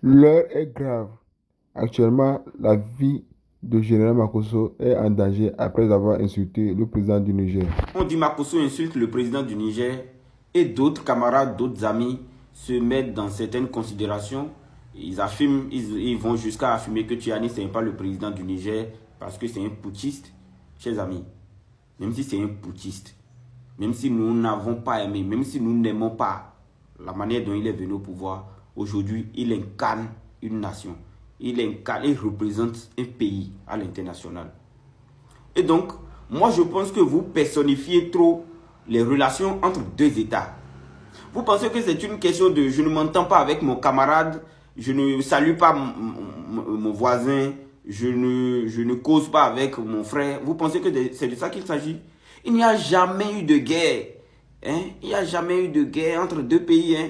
L'heure est grave. Actuellement, la vie de Général Makosso est en danger après avoir insulté le président du Niger. On dit Makosso insulte le président du Niger et d'autres camarades, d'autres amis se mettent dans certaines considérations. Ils vont jusqu'à affirmer que Tiani ce n'est pas le président du Niger parce que c'est un putschiste. Chers amis, même si c'est un putschiste, même si nous n'avons pas aimé, même si nous n'aimons pas la manière dont il est venu au pouvoir, aujourd'hui il incarne une nation. Il représente un pays à l'international. Et donc, moi je pense que vous personnifiez trop les relations entre deux États. Vous pensez que c'est une question de je ne m'entends pas avec mon camarade, je ne salue pas mon voisin, je ne cause pas avec mon frère. Vous pensez que c'est de ça qu'il s'agit? Il n'y a jamais eu de guerre. Hein? Il n'y a jamais eu de guerre entre deux pays. Hein?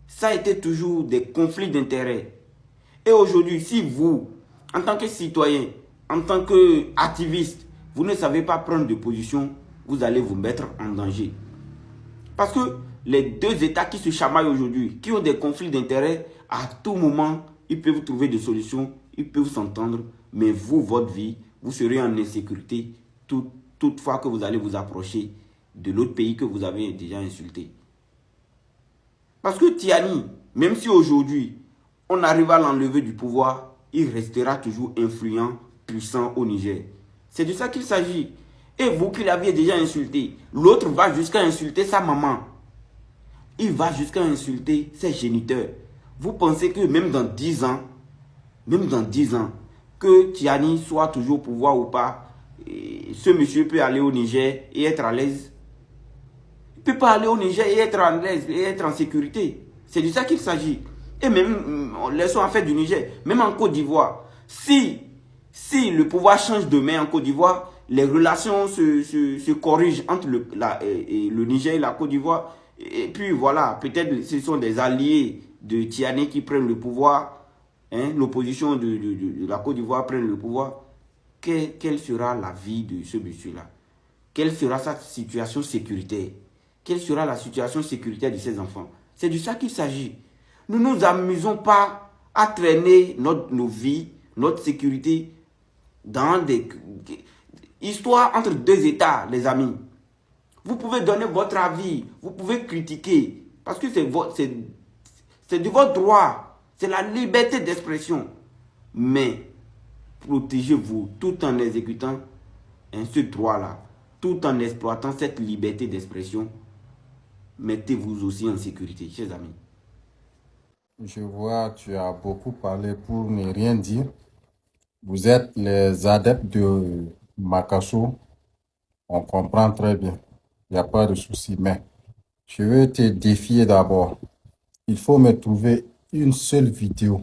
Ça a été toujours des conflits d'intérêts. Et aujourd'hui, si vous, en tant que citoyen, en tant qu'activiste, vous ne savez pas prendre de position, vous allez vous mettre en danger. Parce que les deux États qui se chamaillent aujourd'hui, qui ont des conflits d'intérêts, à tout moment, ils peuvent trouver des solutions, ils peuvent s'entendre, mais vous, votre vie, vous serez en insécurité toute fois que vous allez vous approcher de l'autre pays que vous avez déjà insulté. Parce que Tiani, même si aujourd'hui, on arrive à l'enlever du pouvoir, il restera toujours influent, puissant au Niger. C'est de ça qu'il s'agit. Et vous qui l'aviez déjà insulté, l'autre va jusqu'à insulter sa maman. Il va jusqu'à insulter ses géniteurs. Vous pensez que même dans 10 ans, que Tiani soit toujours au pouvoir ou pas, ce monsieur peut aller au Niger et être à l'aise? Il ne peut pas aller au Niger et être à l'aise et être en sécurité. C'est de ça qu'il s'agit. Et même, laissons affaire du Niger, même en Côte d'Ivoire, si le pouvoir change de main en Côte d'Ivoire, les relations se corrigent entre le Niger et la Côte d'Ivoire. Et puis voilà, peut-être ce sont des alliés de Tiani qui prennent le pouvoir, hein, l'opposition de la Côte d'Ivoire prenne le pouvoir. Quelle sera la vie de ce monsieur-là? Quelle sera sa situation sécuritaire? Quelle sera la situation sécuritaire de ses enfants? C'est de ça qu'il s'agit. Nous ne nous amusons pas à traîner nos vies, notre sécurité dans des histoires entre deux États, les amis. Vous pouvez donner votre avis, vous pouvez critiquer, parce que c'est de votre droit, c'est la liberté d'expression. Mais protégez-vous tout en exécutant ce droit-là, tout en exploitant cette liberté d'expression. Mettez-vous aussi en sécurité, chers amis. Je vois, tu as beaucoup parlé pour ne rien dire. Vous êtes les adeptes de Makasso. On comprend très bien. Il n'y a pas de souci. Mais je veux te défier d'abord. Il faut me trouver une seule vidéo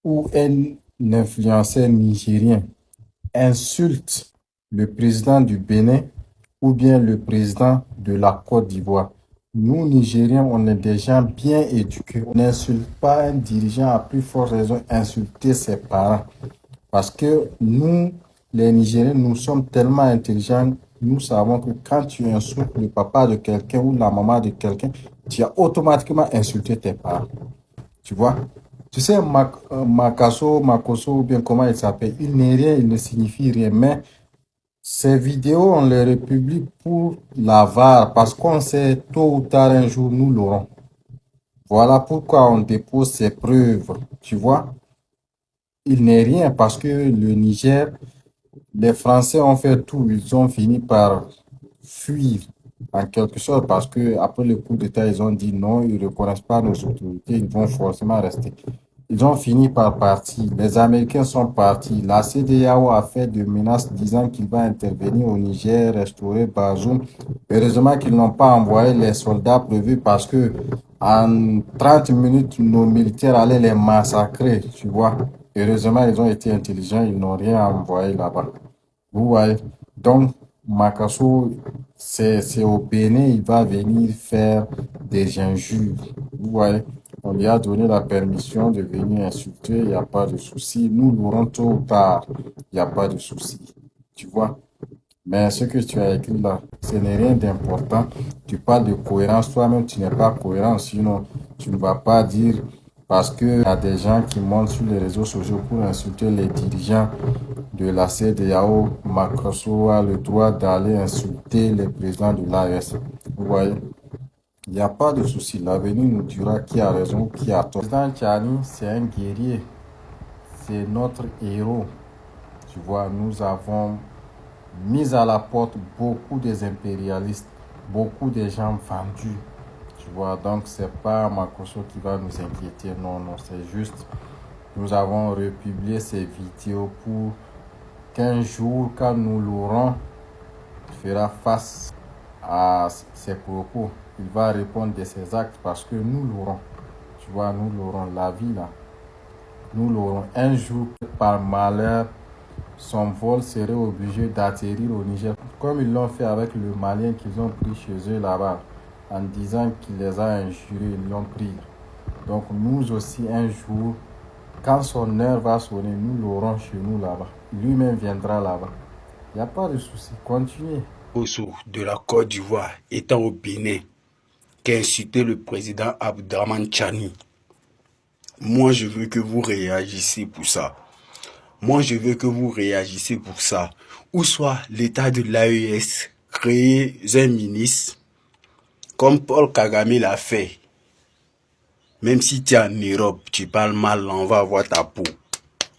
où un influenceur nigérien insulte le président du Bénin ou bien le président de la Côte d'Ivoire. Nous, Nigériens, on est des gens bien éduqués. On n'insulte pas un dirigeant, à plus forte raison insulter ses parents. Parce que nous, les Nigériens, nous sommes tellement intelligents. Nous savons que quand tu insultes le papa de quelqu'un ou la maman de quelqu'un, tu as automatiquement insulté tes parents. Tu vois? Tu sais, Makosso, ou bien comment il s'appelle, il n'est rien, il ne signifie rien. Mais ces vidéos, on les republie pour l'avare, parce qu'on sait tôt ou tard un jour nous l'aurons. Voilà pourquoi on dépose ces preuves. Tu vois? Il n'est rien parce que le Niger, les Français ont fait tout. Ils ont fini par fuir en quelque sorte parce que après le coup d'État, ils ont dit non, ils ne reconnaissent pas nos autorités, ils vont forcément rester. Ils ont fini par partir. Les Américains sont partis. La CEDEAO a fait des menaces disant qu'il va intervenir au Niger, restaurer Bazoum. Heureusement qu'ils n'ont pas envoyé les soldats prévus parce que en 30 minutes, nos militaires allaient les massacrer, tu vois. Heureusement, ils ont été intelligents, ils n'ont rien envoyé là-bas. Vous voyez. Donc, Makassou, c'est au Bénin, il va venir faire des injures. Vous voyez. On lui a donné la permission de venir insulter, il n'y a pas de souci. Nous l'aurons tôt ou tard, il n'y a pas de souci. Tu vois. Mais ce que tu as écrit là, ce n'est rien d'important. Tu parles de cohérence, toi-même tu n'es pas cohérent, sinon tu ne vas pas dire Parce qu'il y a des gens qui montent sur les réseaux sociaux pour insulter les dirigeants de la CEDEAO. Makosso a le droit d'aller insulter les présidents de l'AES. Vous voyez, il n'y a pas de souci. L'avenir nous dira qui a raison, qui a tort. Le président Tchani, c'est un guerrier. C'est notre héros. Tu vois, nous avons mis à la porte beaucoup des impérialistes, beaucoup de gens vendus. Tu vois, donc c'est pas Makosso qui va nous inquiéter, non, non, c'est juste, nous avons republié ces vidéos pour qu'un jour, quand nous l'aurons, il fera face à ses propos, il va répondre de ses actes parce que nous l'aurons. Tu vois, nous l'aurons, la vie là, nous l'aurons. Un jour, par malheur, son vol serait obligé d'atterrir au Niger, comme ils l'ont fait avec le Malien qu'ils ont pris chez eux là-bas, en disant qu'il les a injurés, ils l'ont pris. Donc nous aussi, un jour, quand son heure va sonner, nous l'aurons chez nous là-bas. Lui-même viendra là-bas. Il n'y a pas de souci, continuez. De la Côte d'Ivoire étant au Bénin, qui a insulté le président Abdraman Tchani. Moi, je veux que vous réagissiez pour ça. Moi, je veux que vous réagissiez pour ça. Ou soit l'État de l'AES crée un ministre, comme Paul Kagame l'a fait. Même si tu es en Europe, tu parles mal, on va avoir ta peau.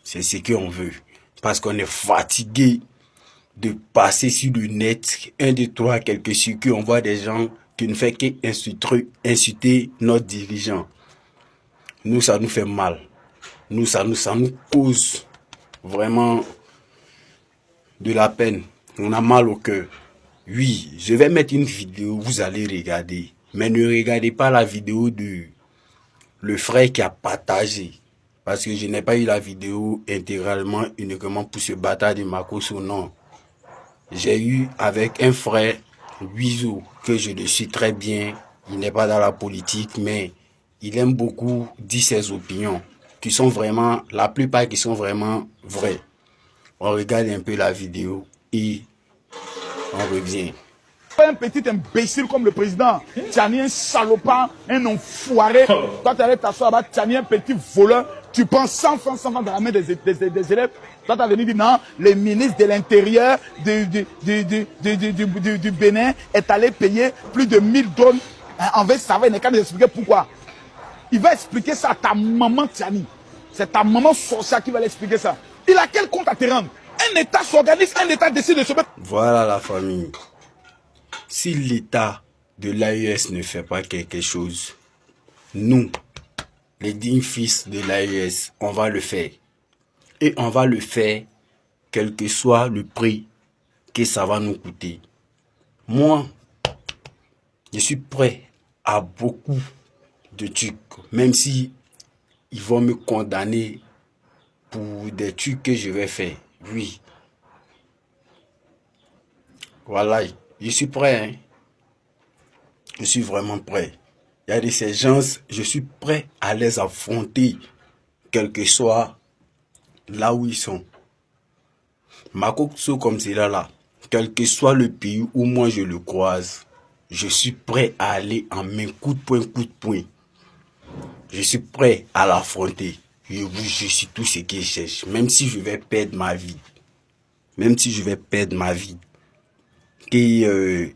C'est ce qu'on veut. Parce qu'on est fatigué de passer sur le net, 1, 2, 3, quelques circuits, on voit des gens qui ne font qu'insulter notre dirigeant. Nous, ça nous fait mal. Nous, ça nous cause vraiment de la peine. On a mal au cœur. Oui, je vais mettre une vidéo, vous allez regarder. Mais ne regardez pas la vidéo de le frère qui a partagé. Parce que je n'ai pas eu la vidéo intégralement, uniquement pour ce bâtard de Makosso, non. J'ai eu avec un frère, Wizo, que je le suis très bien. Il n'est pas dans la politique, mais il aime beaucoup dire ses opinions, qui sont vraiment, la plupart qui sont vraiment vraies. On regarde un peu la vidéo et on revient. Un petit imbécile comme le président Tchani, un salopard, un enfoiré. Toi, tu allais t'asseoir là-bas, Tchani, un petit voleur. Tu prends 100 francs dans la main des élèves. Toi, tu as venu dire non, le ministre de l'Intérieur du Bénin est allé payer plus de 1000 dons envers Sava. Il n'est qu'à nous expliquer pourquoi. Il va expliquer ça à ta maman Tchani. C'est ta maman sorcière qui va l'expliquer ça. Il a quel compte à te rendre? Un État s'organise, un État décide de se mettre. Voilà la famille. Si l'État de l'AES ne fait pas quelque chose, nous, les dignes fils de l'AES, on va le faire. Et on va le faire quel que soit le prix que ça va nous coûter. Moi, je suis prêt à beaucoup de trucs, même si ils vont me condamner pour des trucs que je vais faire. Oui. Voilà, je suis prêt. Hein. Je suis vraiment prêt. Il y a de ces gens, je suis prêt à les affronter, quel que soit là où ils sont. Makosso comme c'est là, quel que soit le pays où moi je le croise, je suis prêt à aller en main coup de poing. Je suis prêt à l'affronter. Je suis tout ce que je cherche. Même si je vais perdre ma vie. Il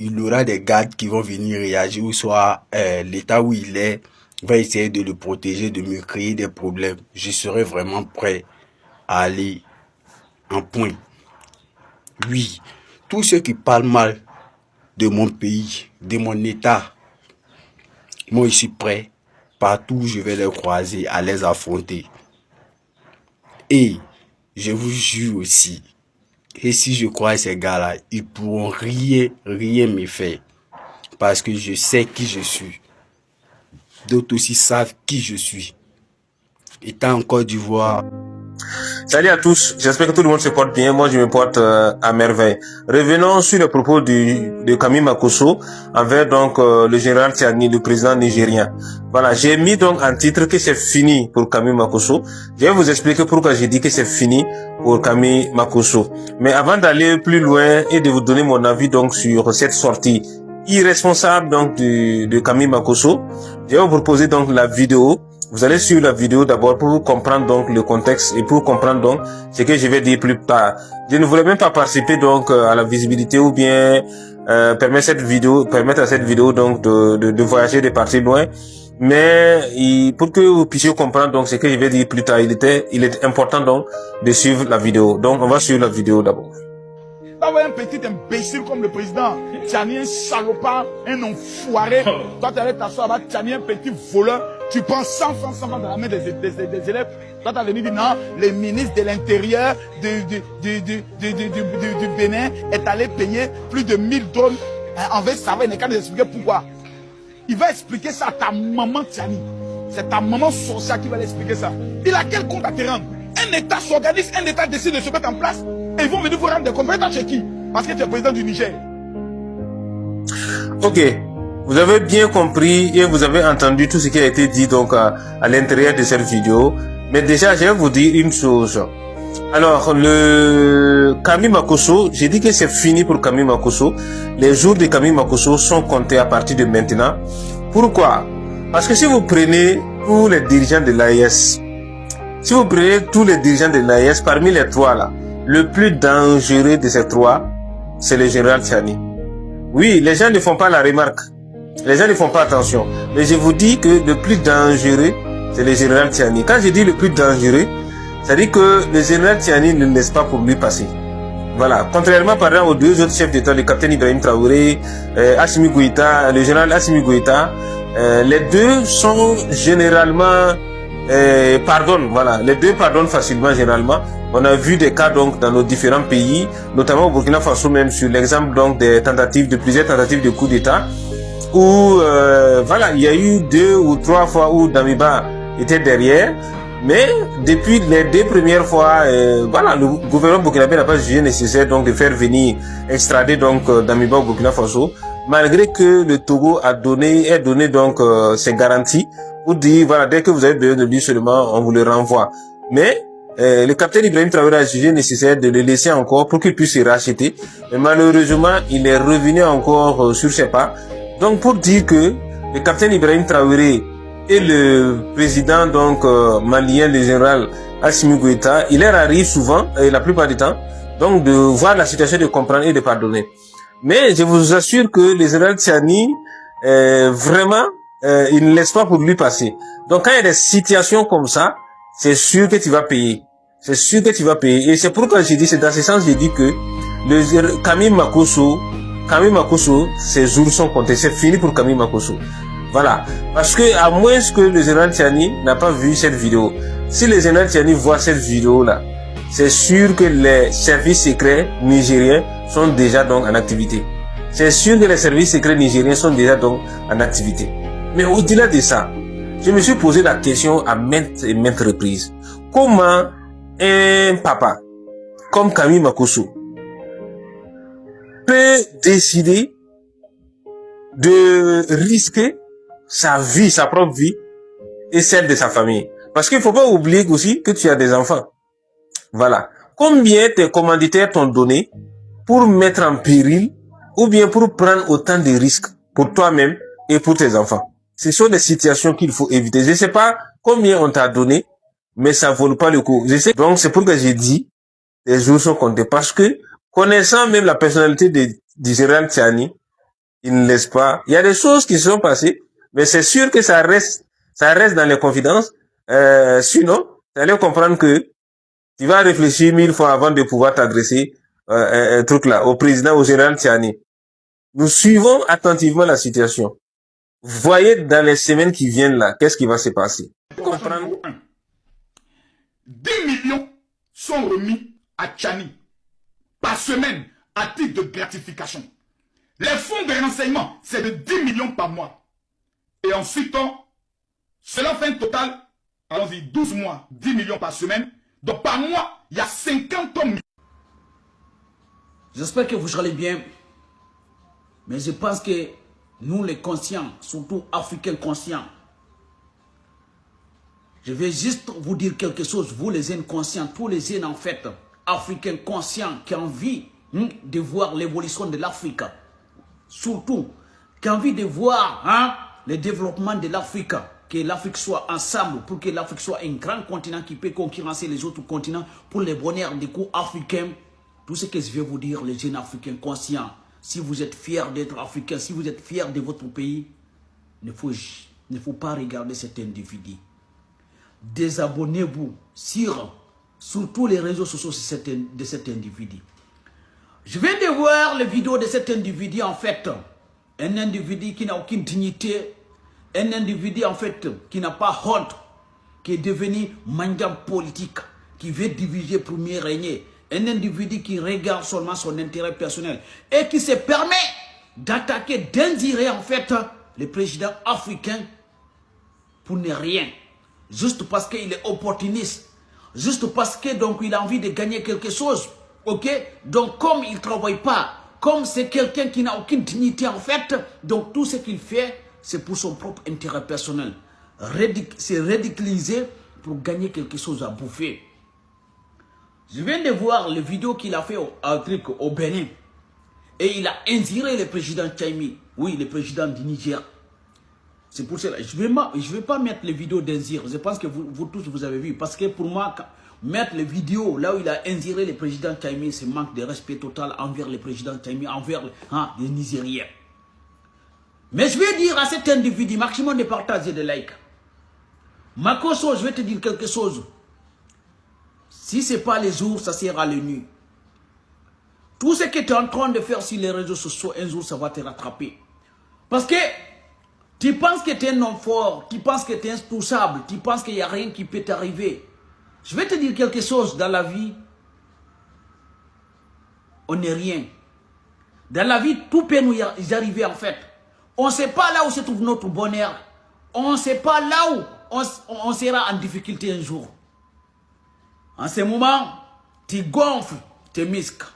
y aura des gardes qui vont venir réagir, ou soit l'état où il est va essayer de le protéger, de me créer des problèmes. Je serai vraiment prêt à aller en point. Oui, tous ceux qui parlent mal de mon pays, de mon état, moi je suis prêt, partout où je vais les croiser, à les affronter. Et je vous jure aussi, et si je crois ces gars-là, ils pourront rien me faire. Parce que je sais qui je suis. D'autres aussi savent qui je suis. Étant en Côte d'Ivoire. Salut à tous, j'espère que tout le monde se porte bien. Moi, je me porte à merveille. Revenons sur les propos de Camille Makosso envers donc le général Tchani, le président nigérien. Voilà, j'ai mis donc en titre que c'est fini pour Camille Makosso. Je vais vous expliquer pourquoi j'ai dit que c'est fini pour Camille Makosso. Mais avant d'aller plus loin et de vous donner mon avis donc sur cette sortie irresponsable donc de Camille Makosso, je vais vous proposer donc la vidéo Vous allez suivre la vidéo d'abord pour comprendre donc le contexte et pour comprendre donc ce que je vais dire plus tard. Je ne voulais même pas participer donc à la visibilité ou bien permettre à cette vidéo donc de voyager, de partir loin. Mais pour que vous puissiez comprendre donc ce que je vais dire plus tard, il est important donc de suivre la vidéo. Donc on va suivre la vidéo d'abord. D'avoir un petit imbécile comme le président, Tchani, un salopard, un enfoiré. Toi, tu allais t'asseoir là-bas, Tchani, un petit voleur. Tu prends 100 francs dans la main des élèves. Toi, tu as venu dire non, le ministre de l'Intérieur du Bénin est allé payer plus de 1000 $. Envers ça va, il n'est qu'à nous expliquer pourquoi. Il va expliquer ça à ta maman, Tchani. C'est ta maman sorcière qui va l'expliquer ça. Il a quel compte à te rendre? Un État s'organise, un État décide de se mettre en place. Et ils vont venir vous rendre des comptes chez qui? Parce que tu es président du Niger. Ok, vous avez bien compris et vous avez entendu tout ce qui a été dit donc à l'intérieur de cette vidéo. Mais déjà, je vais vous dire une chose. Alors, le Kami Makosso, j'ai dit que c'est fini pour Kami Makosso. Les jours de Kami Makosso sont comptés à partir de maintenant. Pourquoi? Parce que si vous prenez tous les dirigeants de l'AES, parmi les trois là, le plus dangereux de ces trois, c'est le général Tchani. Oui, les gens ne font pas la remarque. Les gens ne font pas attention. Mais je vous dis que le plus dangereux, c'est le général Tchani. Quand je dis le plus dangereux, ça dit que le général Tchani ne laisse pas pour lui passer. Voilà. Contrairement par exemple aux deux autres chefs d'État, le capitaine Ibrahim Traoré, Assimi Goïta, le général Assimi Goïta, les deux sont généralement les deux pardonnent facilement généralement. On a vu des cas donc dans nos différents pays, notamment au Burkina Faso même sur l'exemple donc de plusieurs tentatives de coup d'État où il y a eu 2 ou 3 fois où Damiba était derrière, mais depuis les 2 premières fois, le gouvernement burkinabé n'a pas jugé nécessaire donc de faire venir extrader donc Damiba au Burkina Faso, malgré que le Togo ait donné donc ses garanties pour dire voilà, dès que vous avez besoin de lui seulement, on vous le renvoie. Mais le capitaine Ibrahim Traoré a jugé nécessaire de le laisser encore pour qu'il puisse se racheter. Mais malheureusement, il est revenu encore sur ses pas. Donc pour dire que le capitaine Ibrahim Traoré et le président donc malien, le général Assimi Goïta, il leur arrive souvent, et la plupart du temps, donc de voir la situation, de comprendre et de pardonner. Mais je vous assure que le général Tchani, vraiment, il ne laisse pas pour lui passer. Donc quand il y a des situations comme ça, c'est sûr que tu vas payer. C'est sûr que tu vas payer. Et c'est pourquoi j'ai dit, c'est dans ce sens j'ai dit que le Kami Makosso, ses jours sont comptés. C'est fini pour Kami Makosso. Voilà. Parce que, à moins que le général Tchani n'a pas vu cette vidéo. Si le général Tchani voit cette vidéo-là, c'est sûr que les services secrets nigériens sont déjà donc en activité. C'est sûr que les services secrets nigériens sont déjà donc en activité. Mais au-delà de ça, je me suis posé la question à maintes et maintes reprises. Comment un papa comme Kami Makosso peut décider de risquer sa vie, sa propre vie et celle de sa famille? Parce qu'il ne faut pas oublier aussi que tu as des enfants. Voilà. Combien tes commanditaires t'ont donné pour mettre en péril ou bien pour prendre autant de risques pour toi-même et pour tes enfants? Ce sont des situations qu'il faut éviter. Je ne sais pas combien on t'a donné, mais ça ne vaut pas le coup. Donc c'est pourquoi j'ai dit, les jours sont comptés. Parce que, connaissant même la personnalité du général Tchani, il ne laisse pas. Il y a des choses qui se sont passées, mais c'est sûr que ça reste dans les confidences. Sinon, tu allais comprendre que tu vas réfléchir 1000 fois avant de pouvoir t'adresser un truc là, au président, au général Tchani. Nous suivons attentivement la situation. Voyez dans les semaines qui viennent là, qu'est-ce qui va se passer. 10 millions sont remis à Tchani par semaine à titre de gratification. Les fonds de renseignement, c'est de 10 millions par mois. Et ensuite, cela fait un total, allons-y, 12 mois, 10 millions par semaine. Donc par mois, il y a 50 millions. J'espère que vous allez bien. Mais je pense que nous les conscients, surtout africains conscients, je vais juste vous dire quelque chose, vous les inconscients, tous les jeunes en fait, africains conscients qui ont envie de voir l'évolution de l'Afrique. Surtout, qui ont envie de voir le développement de l'Afrique. que l'Afrique soit ensemble, pour que l'Afrique soit un grand continent qui peut concurrencer les autres continents pour les bonheurs des coups africains. Tout ce que je vais vous dire, les jeunes Africains conscients, si vous êtes fiers d'être Africains, si vous êtes fiers de votre pays, il ne faut pas regarder cet individu. Désabonnez-vous sur tous les réseaux sociaux de cet individu. Je viens de voir les vidéos de cet individu, en fait. Un individu qui n'a aucune dignité. Un individu, en fait, qui n'a pas honte. Qui est devenu mendiant politique. Qui veut diviser pour mieux régner. Un individu qui regarde seulement son intérêt personnel. Et qui se permet d'attaquer, d'indirer, en fait, les présidents africains pour ne rien. Juste parce qu'il est opportuniste. Juste parce que donc il a envie de gagner quelque chose. Ok? Donc comme il ne travaille pas, comme c'est quelqu'un qui n'a aucune dignité en fait, donc tout ce qu'il fait, c'est pour son propre intérêt personnel. C'est ridiculisé pour gagner quelque chose à bouffer. Je viens de voir les vidéos qu'il a fait au Bénin. Et il a inspiré le président Tchaimi. Oui, le président du Niger. C'est pour cela. Je ne vais pas mettre les vidéos d'Inzir. Je pense que vous tous, vous avez vu. Parce que pour moi, mettre les vidéos là où il a inspiré le président Tchaimi, c'est manque de respect total envers le président Tchaimi, envers les Nigériens. Mais je vais dire à cet individu, maximum de partage et de like. Makosso, je vais te dire quelque chose. Si ce n'est pas les jours, ça sera les nuits. Tout ce que tu es en train de faire sur les réseaux sociaux, un jour, ça va te rattraper. Parce que tu penses que tu es un homme fort, tu penses que tu es intouchable, tu penses qu'il n'y a rien qui peut t'arriver. Je vais te dire quelque chose dans la vie. On n'est rien. Dans la vie, tout peut nous y arriver en fait. On ne sait pas là où se trouve notre bonheur. On ne sait pas là où on sera en difficulté un jour. En ce moment, tu gonfles tes muscles.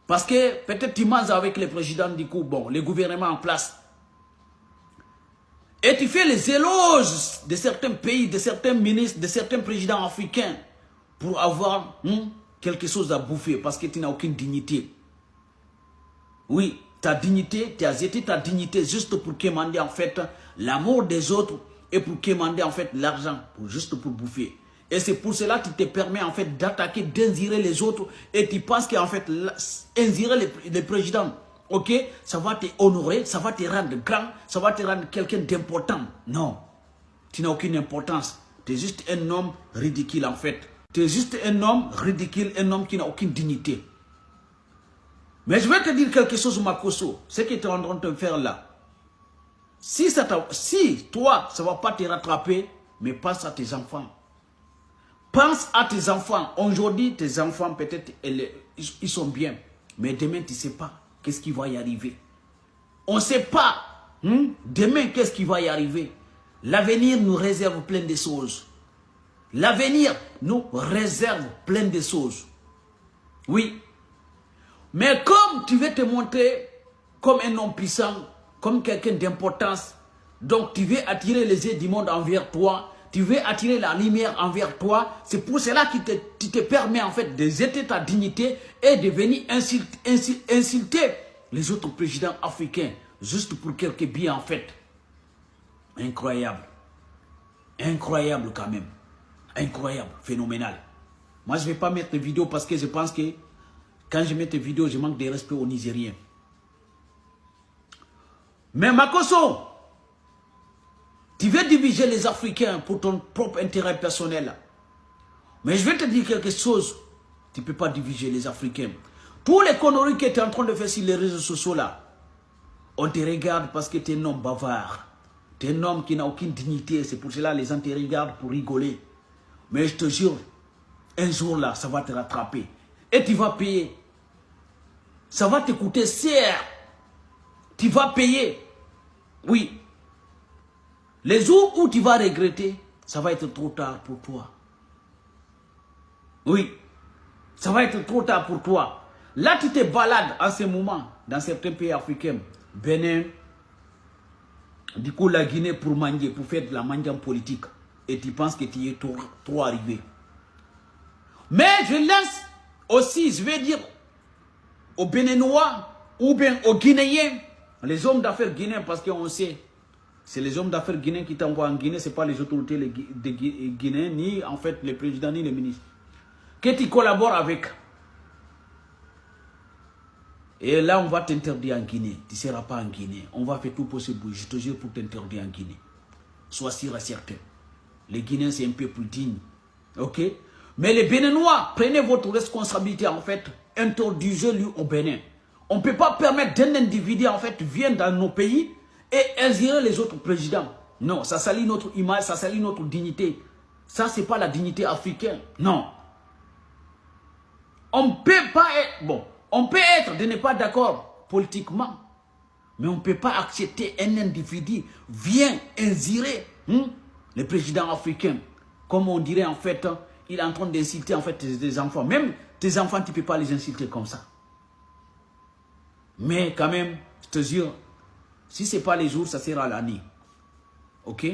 Parce que peut-être tu manges avec le président du coup, bon, le gouvernement en place. Et tu fais les éloges de certains pays, de certains ministres, de certains présidents africains pour avoir quelque chose à bouffer parce que tu n'as aucune dignité. Oui, ta dignité, tu as jeté ta dignité juste pour quémander en fait l'amour des autres et pour quémander en fait l'argent, juste pour bouffer. Et c'est pour cela que tu te permets en fait d'attaquer, d'insirer les autres et tu penses qu'en fait, insirer les présidents, ok, ça va te honorer, ça va te rendre grand, ça va te rendre quelqu'un d'important. Non, tu n'as aucune importance. Tu es juste un homme ridicule en fait. Tu es juste un homme ridicule, un homme qui n'a aucune dignité. Mais je vais te dire quelque chose, Makosso, ce que tu es en train de faire là. Si toi, ça ne va pas te rattraper, mais pense à tes enfants. Pense à tes enfants. Aujourd'hui, tes enfants, peut-être, ils sont bien. Mais demain, tu ne sais pas qu'est-ce qui va y arriver. On ne sait pas. Demain, qu'est-ce qui va y arriver. L'avenir nous réserve plein de choses. L'avenir nous réserve plein de choses. Oui. Mais comme tu veux te montrer comme un homme puissant, comme quelqu'un d'importance, donc tu veux attirer les yeux du monde envers toi, tu veux attirer la lumière envers toi, c'est pour cela que tu te permets en fait de jeter ta dignité et de venir insulter les autres présidents africains, juste pour quelques biens en fait. Incroyable. Incroyable quand même. Incroyable, phénoménal. Moi je ne vais pas mettre de vidéo parce que je pense que quand je mets tes vidéos, je manque de respect aux Nigériens. Mais Makosso, tu veux diviser les Africains pour ton propre intérêt personnel. Mais je vais te dire quelque chose. Tu ne peux pas diviser les Africains. Tous les conneries que tu es en train de faire sur les réseaux sociaux là, on te regarde parce que tu es un homme bavard. Tu es un homme qui n'a aucune dignité. C'est pour cela que les gens te regardent pour rigoler. Mais je te jure, un jour là, ça va te rattraper. Et tu vas payer. Ça va te coûter cher. Tu vas payer. Oui. Les jours où tu vas regretter, ça va être trop tard pour toi. Oui. Ça va être trop tard pour toi. Là, tu te balades en ce moment dans certains pays africains. Bénin, du coup la Guinée pour manger, pour faire de la mangeance politique. Et tu penses que tu es trop arrivé. Mais je laisse aussi, je vais dire, aux Béninois ou bien aux Guinéens, les hommes d'affaires guinéens, parce qu'on sait, C'est les hommes d'affaires guinéens qui t'envoient en Guinée, ce n'est pas les autorités guinéennes, ni en fait les présidents, ni les ministres. Que tu collabores avec. Et là, on va t'interdire en Guinée. Tu ne seras pas en Guinée. On va faire tout possible, je te jure, pour t'interdire en Guinée. Sois sûr et certain. Les Guinéens, c'est un peuple digne. Ok? Mais les Béninois, prenez votre responsabilité, en fait, introduisez-le au Bénin. On ne peut pas permettre d'un individu, en fait, vienne dans nos pays et insérer les autres présidents. Non, ça salit notre image, ça salit notre dignité. Ça, ce n'est pas la dignité africaine. Non. On ne peut pas être... Bon, on peut être de ne pas d'accord politiquement, mais on ne peut pas accepter un individu vient insérer les présidents africains. Comme on dirait, en fait, il est en train d'insulter, en fait, des enfants. Même tes enfants, tu ne peux pas les insulter comme ça. Mais quand même, je te jure, si ce n'est pas les jours, ça sera l'année. Ok?